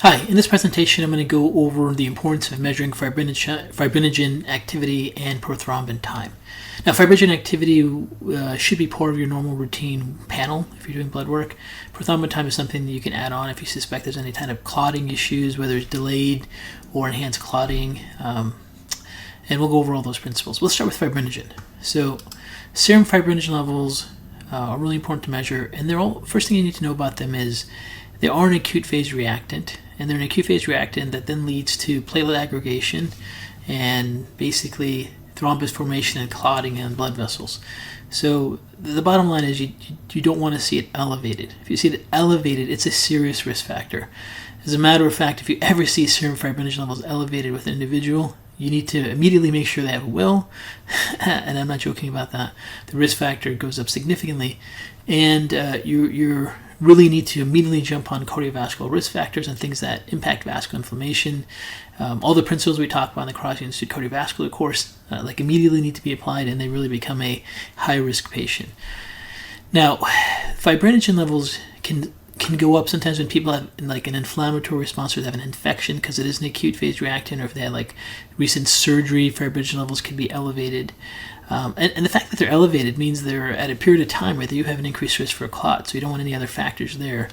Hi, in this presentation I'm going to go over the importance of measuring fibrinogen activity and prothrombin time. Now, fibrinogen activity should be part of your normal routine panel if you're doing blood work. Prothrombin time is something that you can add on if you suspect there's any kind of clotting issues, whether it's delayed or enhanced clotting, and we'll go over all those principles. We'll start with fibrinogen. So, serum fibrinogen levels are really important to measure, and first thing you need to know about them is they are an acute phase reactant, and they're an acute phase reactant that then leads to platelet aggregation and basically thrombus formation and clotting in blood vessels. So the bottom line is you don't want to see it elevated. If you see it elevated, it's a serious risk factor. As a matter of fact, if you ever see serum fibrinogen levels elevated with an individual, you need to immediately make sure they have a will, and I'm not joking about that. The risk factor goes up significantly, and you really need to immediately jump on cardiovascular risk factors and things that impact vascular inflammation. All the principles we talk about in the Crosby Institute cardiovascular course immediately need to be applied, and they really become a high-risk patient. Now, fibrinogen levels can go up sometimes when people have an inflammatory response or they have an infection because it is an acute phase reactant, or if they had recent surgery, fibrinogen levels can be elevated. And the fact that they're elevated means they're at a period of time where you have an increased risk for a clot, so you don't want any other factors there.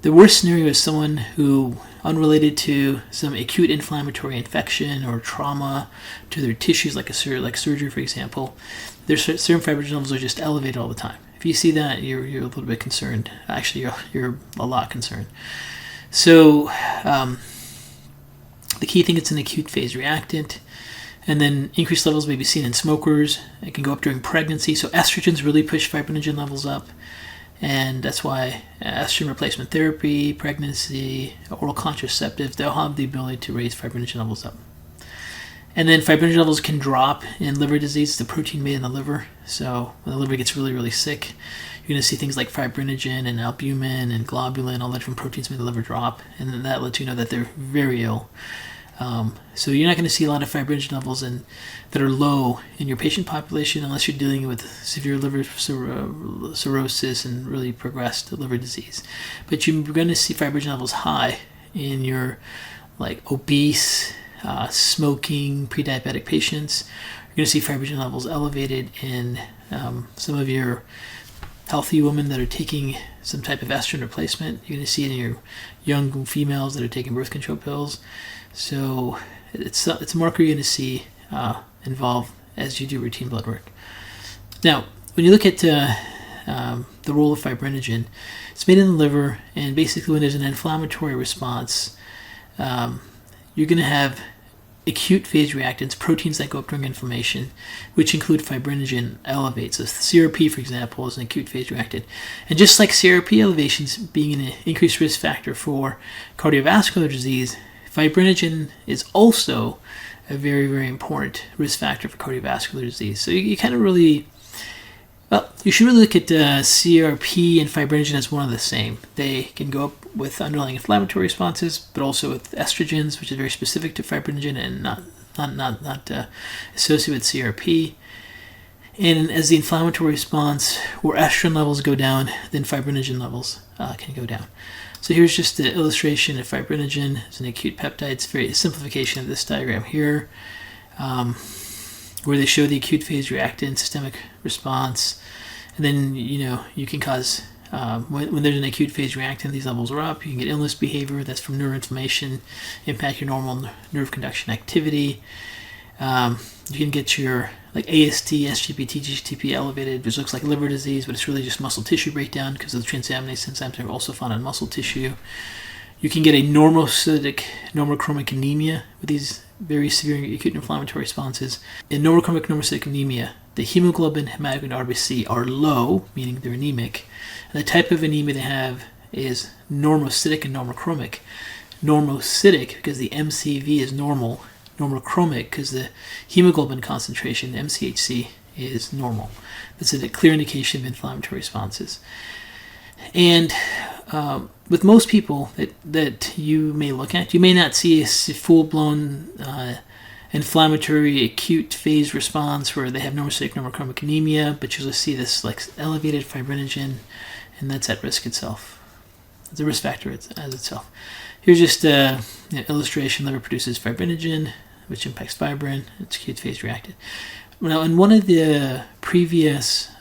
The worst scenario is someone who, unrelated to some acute inflammatory infection or trauma to their tissues, like surgery, for example, their serum fibrinogen levels are just elevated all the time. If you see that, you're a little bit concerned. Actually, you're a lot concerned. So the key thing, it's an acute phase reactant. And then increased levels may be seen in smokers. It can go up during pregnancy. So estrogens really push fibrinogen levels up. And that's why estrogen replacement therapy, pregnancy, oral contraceptives, they'll have the ability to raise fibrinogen levels up. And then fibrinogen levels can drop in liver disease, the protein made in the liver. So when the liver gets really, really sick, you're going to see things like fibrinogen and albumin and globulin, all the different proteins made in the liver drop. And then that lets you know that they're very ill. So you're not going to see a lot of fibrinogen levels that are low in your patient population unless you're dealing with severe liver cirrhosis and really progressed liver disease. But you're going to see fibrinogen levels high in your obese, smoking, pre-diabetic patients. You're going to see fibrinogen levels elevated in some of your healthy women that are taking some type of estrogen replacement. You're going to see it in your young females that are taking birth control pills. So it's a marker you're going to see involved as you do routine blood work. Now, when you look at the role of fibrinogen, it's made in the liver, and basically when there's an inflammatory response, you're going to have acute phase reactants, proteins that go up during inflammation, which include fibrinogen elevates. So CRP, for example, is an acute phase reactant. And just like CRP elevations being an increased risk factor for cardiovascular disease, fibrinogen is also a very, very important risk factor for cardiovascular disease. So you kind of really, you should really look at CRP and fibrinogen as one of the same. They can go up with underlying inflammatory responses, but also with estrogens, which is very specific to fibrinogen and not associated with CRP. And as the inflammatory response or estrogen levels go down, then fibrinogen levels can go down. So here's just the illustration of fibrinogen as an acute peptide. It's a simplification of this diagram here, where they show the acute phase reactant systemic response. And then, you can cause, when there's an acute phase reactant, these levels are up. You can get illness behavior that's from neuroinflammation, impact your normal nerve conduction activity. You can get your AST, SGPT, GTP elevated, which looks like liver disease, but it's really just muscle tissue breakdown because of the transaminase enzymes are also found in muscle tissue. You can get a normocytic, normochromic anemia with these very severe acute inflammatory responses. In normochromic, normocytic anemia, the hemoglobin, hematocrit, and RBC are low, meaning they're anemic. And the type of anemia they have is normocytic and normochromic. Normocytic because the MCV is normal. Normochromic because the hemoglobin concentration, MCHC, is normal. That's a clear indication of inflammatory responses. And with most people that you may look at, you may not see a full-blown inflammatory acute phase response where they have normocytic normochromic anemia, but you'll see this elevated fibrinogen, and that's at risk itself. It's a risk factor as itself. Here's just an illustration. Liver produces fibrinogen, which impacts fibrin. It's acute phase reactant. Now, in one of the previous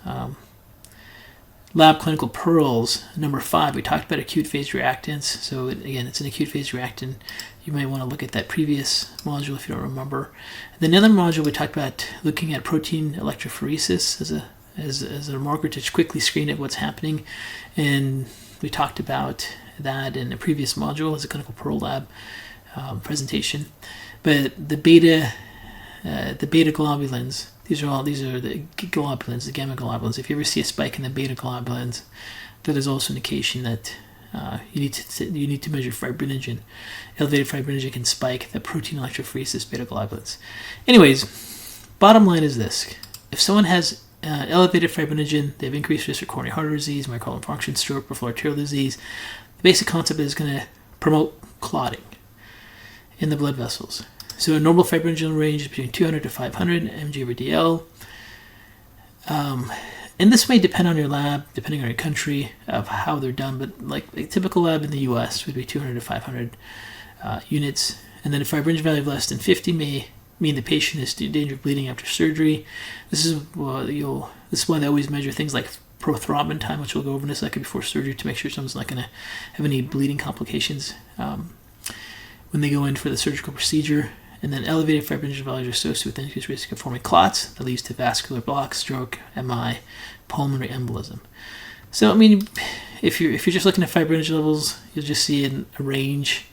lab clinical pearls, number 5, we talked about acute phase reactants. So again, it's an acute phase reactant. You might want to look at that previous module if you don't remember. And then the other module, we talked about looking at protein electrophoresis as a marker to quickly screen at what's happening. And we talked about that in a previous module as a clinical pearl lab presentation. But the beta globulins, these are the globulins, the gamma globulins. If you ever see a spike in the beta globulins, that is also an indication that you need to measure fibrinogen. Elevated fibrinogen can spike the protein electrophoresis beta globulins. Anyways, bottom line is this: if someone has elevated fibrinogen, they have increased risk for coronary heart disease, myocardial infarction, stroke, peripheral arterial disease. The basic concept is going to promote clotting in the blood vessels. So a normal fibrinogen range is between 200 to 500 mg/dl. And this may depend on your lab, depending on your country, of how they're done. But like a typical lab in the U.S. would be 200 to 500 units. And then a fibrinogen value of less than 50 may mean the patient is in danger of bleeding after surgery. This is why they always measure things like prothrombin time, which we'll go over in a second, before surgery, to make sure someone's not going to have any bleeding complications when they go in for the surgical procedure. And then elevated fibrinogen values are associated with increased risk of forming clots that leads to vascular block, stroke, MI, pulmonary embolism. So, I mean, if you're just looking at fibrinogen levels, you'll just see a range.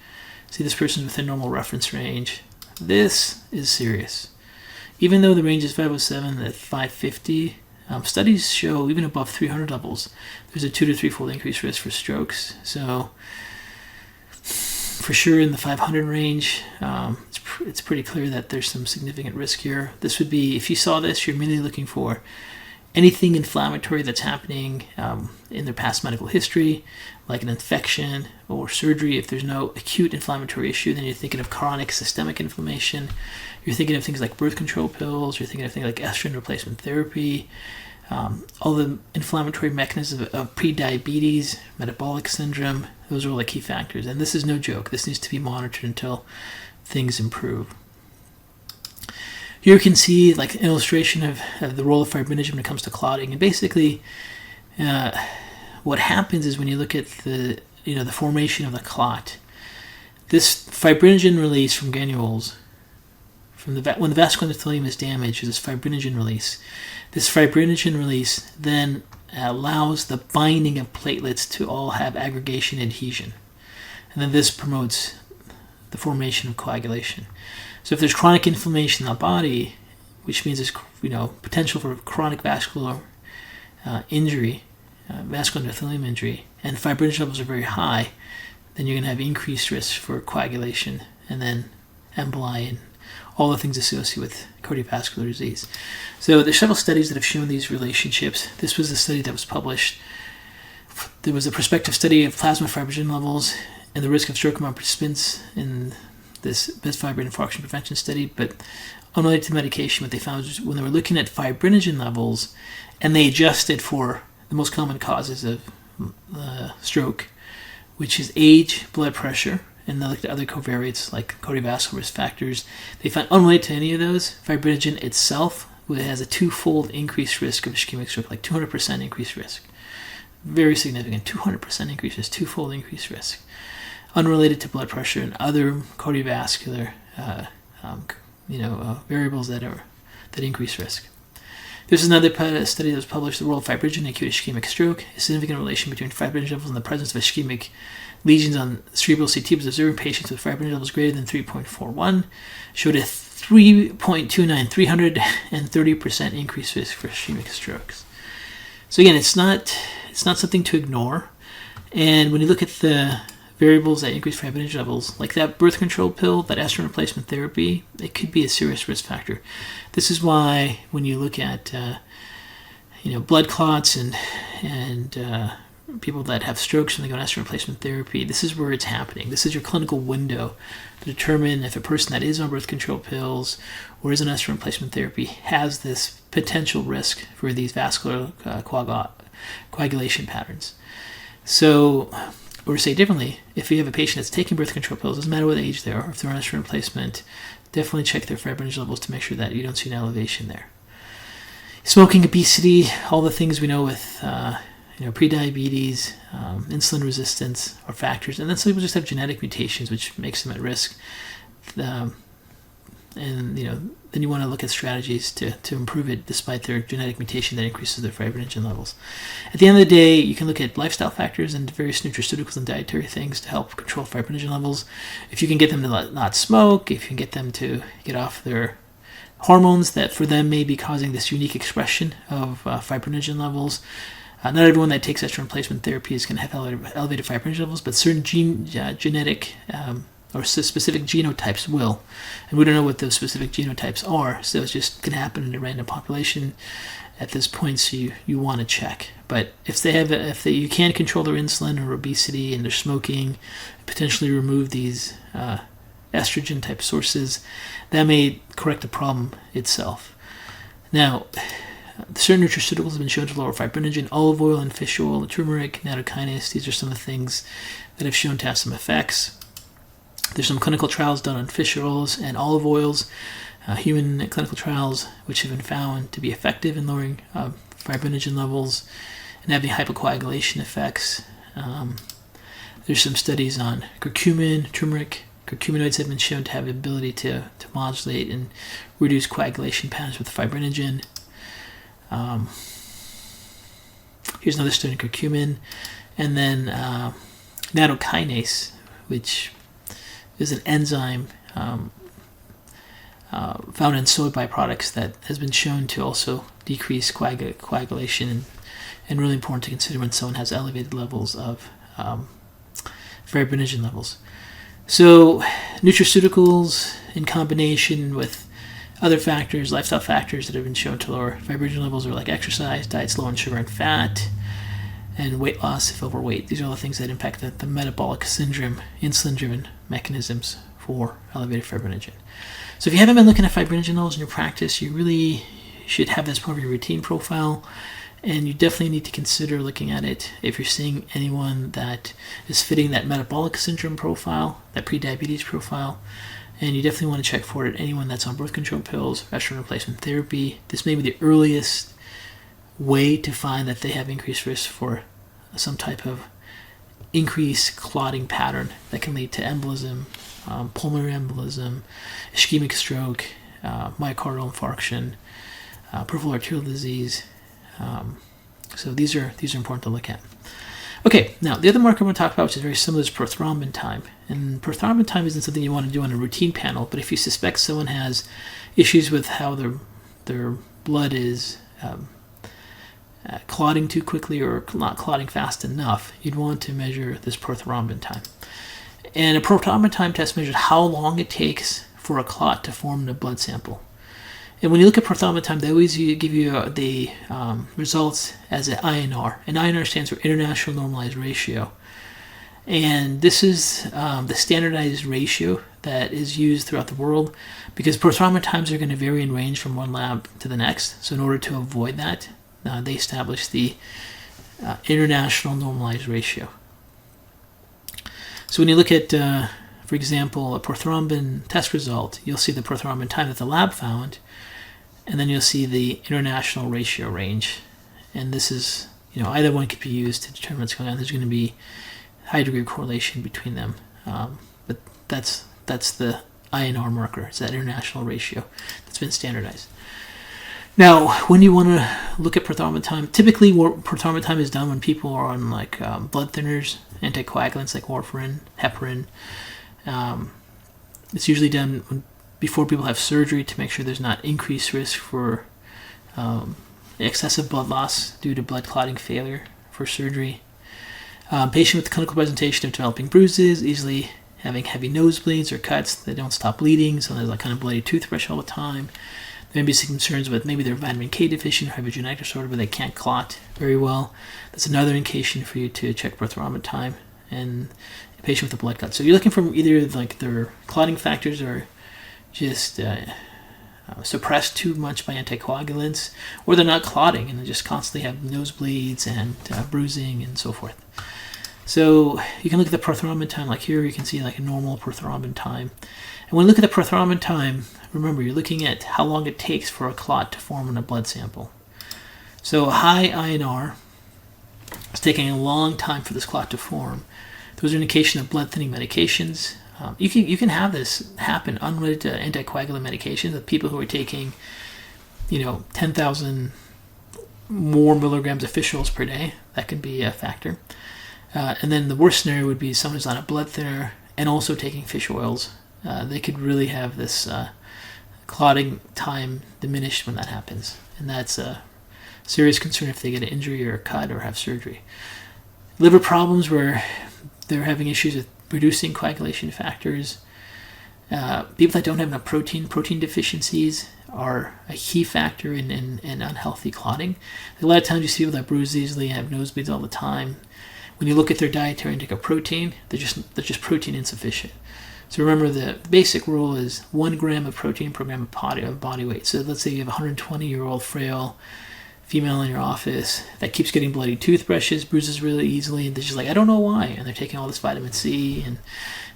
See, this person's within normal reference range. This is serious. Even though the range is 507 to 550, studies show even above 300 levels, there's a 2 to 3-fold increased risk for strokes. So, for sure in the 500 range, it's pretty clear that there's some significant risk here. This would be, if you saw this, you're mainly looking for anything inflammatory that's happening in their past medical history, like an infection or surgery. If there's no acute inflammatory issue, then you're thinking of chronic systemic inflammation. You're thinking of things like birth control pills. You're thinking of things like estrogen replacement therapy. All the inflammatory mechanisms of prediabetes, metabolic syndrome, those are all the key factors. And this is no joke. This needs to be monitored until things improve. Here you can see like an illustration of the role of fibrinogen when it comes to clotting. And basically, what happens is when you look at the formation of the clot, this fibrinogen release from granules, when the vascular endothelium is damaged, there's this fibrinogen release. This fibrinogen release then allows the binding of platelets to all have aggregation adhesion. And then this promotes the formation of coagulation. So if there's chronic inflammation in the body, which means there's potential for chronic vascular injury, vascular endothelium injury, and fibrinogen levels are very high, then you're going to have increased risk for coagulation and then emboli and all the things associated with cardiovascular disease. So there's several studies that have shown these relationships. This was a study that was published. There was a prospective study of plasma fibrinogen levels and the risk of stroke among participants in this best fibrin infarction prevention study, but unrelated to medication, what they found was when they were looking at fibrinogen levels and they adjusted for the most common causes of stroke, which is age, blood pressure, and they looked at other covariates like cardiovascular risk factors. They found, unrelated to any of those, fibrinogen itself has a 2-fold increased risk of ischemic stroke, like 200% increased risk. Very significant, 200% increase risk, 2-fold increased risk. Unrelated to blood pressure and other cardiovascular variables that increase risk. This is another study that was published, The Role of Fibrinogen in Acute Ischemic Stroke, a significant relation between fibrinogen levels and the presence of ischemic lesions on cerebral CT was observed in patients with fibrinogen levels greater than 3.41, showed a 330% increased risk for ischemic strokes. So again, it's not something to ignore. And when you look at the variables that increase fibrinogen levels, like that birth control pill, that estrogen replacement therapy, it could be a serious risk factor. This is why when you look at blood clots and people that have strokes when they go on estrogen replacement therapy, this is where it's happening. This is your clinical window to determine if a person that is on birth control pills or is on estrogen replacement therapy has this potential risk for these vascular coagulation patterns. So Or say differently, if you have a patient that's taking birth control pills, doesn't matter what age they are, or if they're on estrogen replacement, definitely check their fibrinogen levels to make sure that you don't see an elevation there. Smoking, obesity, all the things we know with prediabetes, insulin resistance are factors. And then some people just have genetic mutations, which makes them at risk. Then you want to look at strategies to improve it despite their genetic mutation that increases their fibrinogen levels. At the end of the day, you can look at lifestyle factors and various nutraceuticals and dietary things to help control fibrinogen levels. If you can get them to not smoke, if you can get them to get off their hormones that for them may be causing this unique expression of fibrinogen levels. Not everyone that takes estrogen replacement therapy is going to have elevated fibrinogen levels, but certain genetic or specific genotypes will. And we don't know what those specific genotypes are, so it's just going to happen in a random population at this point, so you want to check. But if you can control their insulin or obesity and they're smoking, potentially remove these estrogen type sources, that may correct the problem itself. Now, certain nutraceuticals have been shown to lower fibrinogen. Olive oil and fish oil, turmeric, nattokinase, these are some of the things that have shown to have some effects. There's some clinical trials done on fish oils and olive oils, human clinical trials, which have been found to be effective in lowering fibrinogen levels and having hypocoagulation effects. There's some studies on curcumin, turmeric. Curcuminoids have been shown to have the ability to modulate and reduce coagulation patterns with fibrinogen. Here's another study on curcumin. And then nattokinase, which is an enzyme found in soy byproducts that has been shown to also decrease coagulation and really important to consider when someone has elevated levels of fibrinogen levels. So nutraceuticals in combination with other factors, lifestyle factors that have been shown to lower fibrinogen levels are like exercise, diets low in sugar and fat, and weight loss if overweight. These are all the things that impact the metabolic syndrome, insulin-driven mechanisms for elevated fibrinogen. So if you haven't been looking at fibrinogen levels in your practice, you really should have this part of your routine profile, and you definitely need to consider looking at it if you're seeing anyone that is fitting that metabolic syndrome profile, that prediabetes profile, and you definitely want to check for it. Anyone that's on birth control pills, estrogen replacement therapy, this may be the earliest way to find that they have increased risk for some type of increased clotting pattern that can lead to embolism, pulmonary embolism, ischemic stroke, myocardial infarction, peripheral arterial disease. So these are important to look at. Okay, now the other marker I'm going to talk about, which is very similar, is prothrombin time. And prothrombin time isn't something you want to do on a routine panel, but if you suspect someone has issues with how their blood is clotting too quickly or not clotting fast enough, you'd want to measure this prothrombin time. And a prothrombin time test measures how long it takes for a clot to form in a blood sample. And when you look at prothrombin time, they always give you the results as an INR. And INR stands for International Normalized Ratio. And this is the standardized ratio that is used throughout the world because prothrombin times are going to vary in range from one lab to the next. So in order to avoid that, they established the International Normalized Ratio. So when you look at, for example, a prothrombin test result, you'll see the prothrombin time that the lab found, and then you'll see the international ratio range. And this is, either one could be used to determine what's going on. There's going to be a high degree of correlation between them. But that's the INR marker. It's that international ratio that's been standardized. Now, when you want to look at prothrombin time, typically prothrombin time is done when people are on blood thinners, anticoagulants like warfarin, heparin. It's usually done before people have surgery to make sure there's not increased risk for excessive blood loss due to blood clotting failure for surgery. Patient with clinical presentation of developing bruises, easily having heavy nosebleeds or cuts that don't stop bleeding, so there's kind of bloody toothbrush all the time. There may be some concerns with maybe they're vitamin K deficient or have a genetic disorder where they can't clot very well. That's another indication for you to check prothrombin time and a patient with a blood clot. So you're looking for either their clotting factors are just suppressed too much by anticoagulants, or they're not clotting and they just constantly have nosebleeds and bruising and so forth. So you can look at the prothrombin time, like here you can see like a normal prothrombin time. And when you look at the prothrombin time, remember you're looking at how long it takes for a clot to form in a blood sample. So high INR, it's taking a long time for this clot to form. Those are indication of blood thinning medications. You can have this happen unrelated to anticoagulant medications with people who are taking, 10,000 more milligrams of fish oils per day. That can be a factor. And then the worst scenario would be someone who's on a blood thinner and also taking fish oils. They could really have this clotting time diminished when that happens. And that's a serious concern if they get an injury or a cut or have surgery. Liver problems where they're having issues with reducing coagulation factors. People that don't have enough protein deficiencies are a key factor in unhealthy clotting. A lot of times you see people that bruise easily and have nosebleeds all the time. When you look at their dietary intake of protein, they're just protein insufficient. So remember the basic rule is 1 gram of protein per gram of body weight. So let's say you have a 120-year-old frail female in your office that keeps getting bloody toothbrushes, bruises really easily, and they're just like, I don't know why. And they're taking all this vitamin C and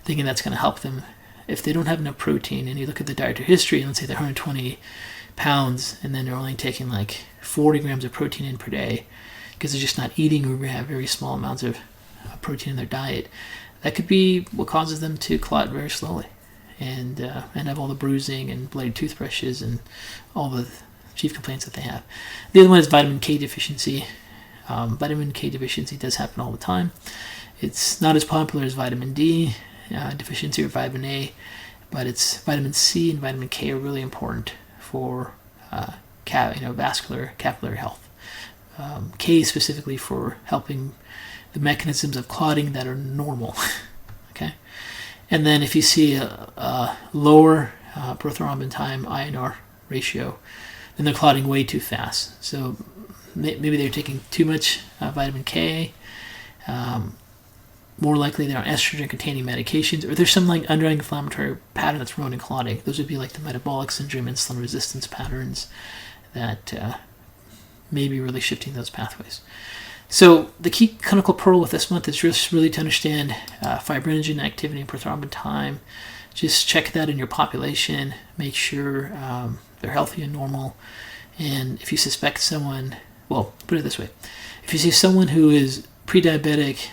thinking that's going to help them. If they don't have enough protein, and you look at the dietary history, and let's say they're 120 pounds, and then they're only taking like 40 grams of protein in per day because they're just not eating or have very small amounts of protein in their diet, that could be what causes them to clot very slowly and have all the bruising and bloody toothbrushes and all the chief complaints that they have. The other one is vitamin K deficiency. Vitamin K deficiency does happen all the time. It's not as popular as vitamin D deficiency or vitamin A, but it's vitamin C and vitamin K are really important for vascular capillary health. K specifically for helping the mechanisms of clotting that are normal. Okay, and then if you see a lower prothrombin time INR ratio, then they're clotting way too fast. So maybe they're taking too much vitamin K. More likely they're on estrogen-containing medications, or there's some like underlying inflammatory pattern that's promoting clotting. Those would be like the metabolic syndrome, insulin resistance patterns that may be really shifting those pathways. So the key clinical pearl with this month is just really to understand fibrinogen activity and prothrombin time. Just check that in your population. Make sure they're healthy and normal. And if you suspect someone, well, put it this way. If you see someone who is pre-diabetic,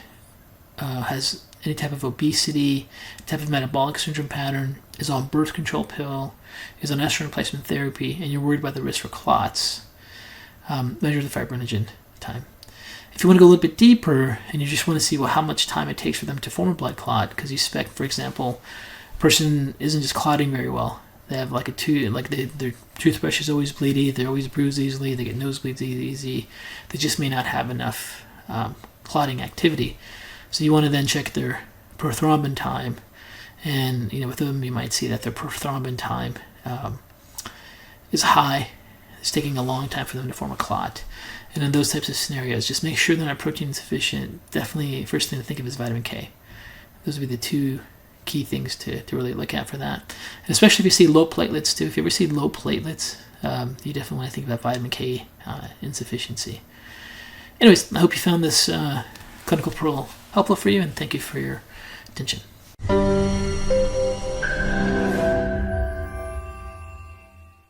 has any type of obesity, type of metabolic syndrome pattern, is on birth control pill, is on estrogen replacement therapy, and you're worried about the risk for clots, measure the fibrinogen time. If you want to go a little bit deeper and you just want to see how much time it takes for them to form a blood clot, because you suspect, for example, a person isn't just clotting very well. They have like their toothbrush is always bleedy, they always bruise easily, they get nosebleeds easy. They just may not have enough clotting activity. So you want to then check their prothrombin time, and with them you might see that their prothrombin time is high. It's taking a long time for them to form a clot. And in those types of scenarios, just make sure they're not protein insufficient. Definitely, first thing to think of is vitamin K. Those would be the two key things to really look at for that. And especially if you see low platelets too. If you ever see low platelets, you definitely want to think about vitamin K insufficiency. Anyways, I hope you found this clinical pearl helpful for you, and thank you for your attention.